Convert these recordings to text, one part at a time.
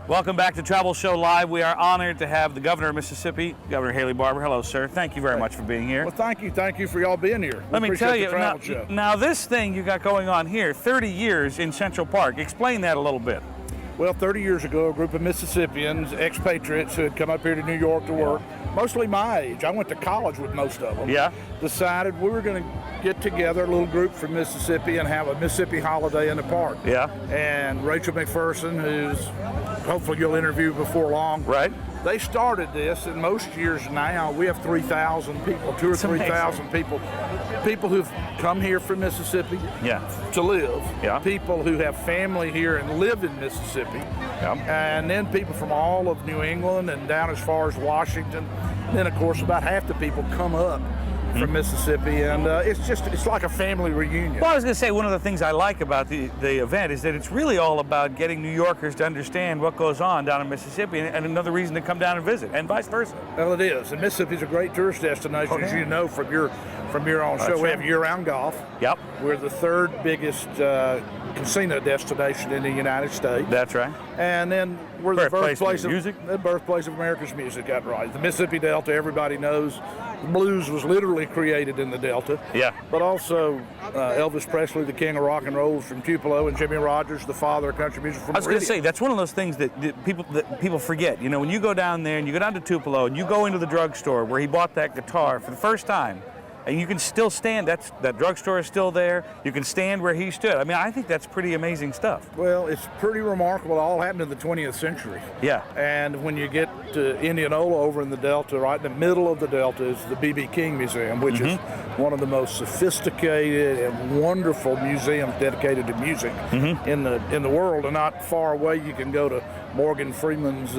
Welcome back to Travel Show Live. We are honored to have the governor of Mississippi, Governor Haley Barbour. Hello, sir. Thank you very much for being here. Well, thank you. Thank you for y'all being here. Let me tell you, now this thing you got going on here, 30 years in Central Park. Explain that a little bit. Well, 30 years ago, a group of Mississippians, expatriates who had come up here to New York to work, mostly my age, I went to college with most of them, decided we were going to get together, a little group from Mississippi, and have a Mississippi holiday in the park. And Rachel McPherson, who's hopefully you'll interview before long. They started this, and most years now we have 3,000 people, 2,000 or 3,000 people who've come here from Mississippi to live, people who have family here and live in Mississippi, and then people from all of New England and down as far as Washington. And then, of course, about half the people come up from Mississippi, and it's like a family reunion. Well, I was going to say, one of the things I like about the event is that it's really all about getting New Yorkers to understand what goes on down in Mississippi, and another reason to come down and visit, and vice versa. Well, it is. And Mississippi's a great tourist destination, as you know from your own show. We have year-round golf. We're the third biggest casino destination in the United States. That's right. And then we're the birthplace of music. The birthplace of America's music. That's right. The Mississippi Delta, everybody knows. The blues was literally created in the Delta. But also Elvis Presley, the king of rock and roll, from Tupelo, and Jimmy Rogers, the father of country music from I was going to say, that's one of those things that people forget. You know, when you go down there and you go down to Tupelo and you go into the drugstore where he bought that guitar for the first time, and you can still stand, that drugstore is still there. You can stand where he stood. I mean, I think that's pretty amazing stuff. Well, it's pretty remarkable. It all happened in the 20th century. And when you get to Indianola over in the Delta, right in the middle of the Delta is the B.B. King Museum, which is one of the most sophisticated and wonderful museums dedicated to music in the world. And not far away, you can go to Morgan Freeman's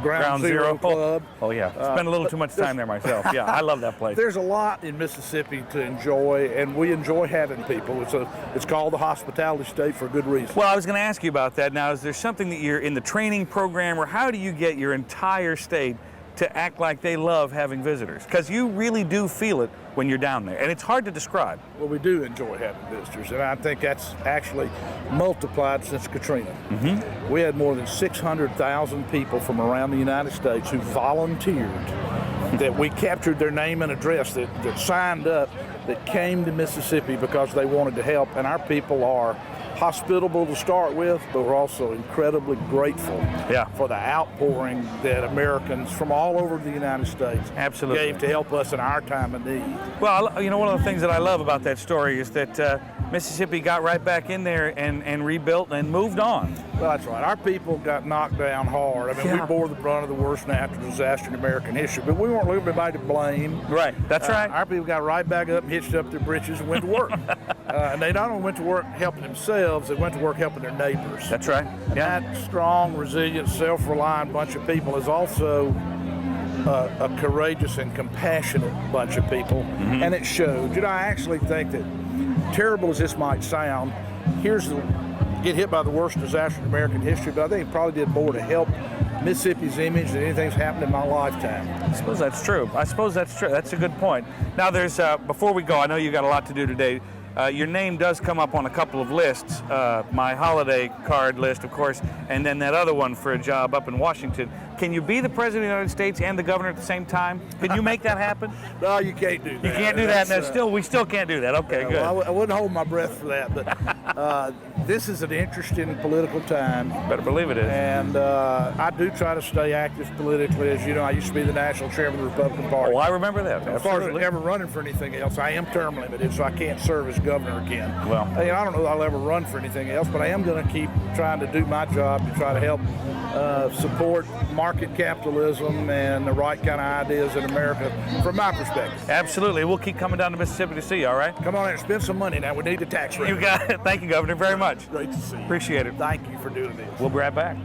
Ground Zero Club. Oh, yeah. Spend a little too much time there myself. Yeah, I love that place. There's a lot in Mississippi to enjoy, and we enjoy having people. It's called the hospitality state for a good reason. Well, I was going to ask you about that. Now, is there something that you're in the training program, or how do you get your entire state to act like they love having visitors? Because you really do feel it when you're down there, and it's hard to describe. Well, we do enjoy having visitors, and I think that's actually multiplied since Katrina. We had more than 600,000 people from around the United States who volunteered, that we captured their name and address, that signed up, that came to Mississippi because they wanted to help. And our people are hospitable to start with, but we're also incredibly grateful for the outpouring that Americans from all over the United States gave to help us in our time of need. Well, you know, one of the things that I love about that story is that Mississippi got right back in there and rebuilt and moved on. Well, that's right. Our people got knocked down hard. I mean, we bore the brunt of the worst natural disaster in American history, but we weren't looking for anybody to blame. That's right. Our people got right back up and hitched up their britches and went to work. And they not only went to work helping themselves, they went to work helping their neighbors. That's right. That strong, resilient, self-reliant bunch of people is also a courageous and compassionate bunch of people, and it showed. You know, I actually think that, terrible as this might sound, get hit by the worst disaster in American history, but I think it probably did more to help Mississippi's image than anything's happened in my lifetime. I suppose that's true. That's a good point. Now, there's before we go, I know you got a lot to do today. Your name does come up on a couple of lists, my holiday card list, of course, and then that other one for a job up in Washington. Can you be the President of the United States and the governor at the same time? Can you make that happen? No, you can't do that. You can't do that, and we still can't do that. Okay, good. Well, I wouldn't hold my breath for that, but this is an interesting political time. Better believe it is. And I do try to stay active politically. As you know, I used to be the national chairman of the Republican Party. Oh, I remember that. As far as ever running for anything else, I am term limited, so I can't serve as governor again. Well, I don't know that I'll ever run for anything else, but I am going to keep trying to do my job to try to help support market capitalism and the right kind of ideas in America from my perspective. Absolutely. We'll keep coming down to Mississippi to see you, all right? Come on in and spend some money now. We need the tax rate. You got it. Thank you, Governor, very much. Great to see you. Appreciate it. Thank you for doing this. We'll be right back.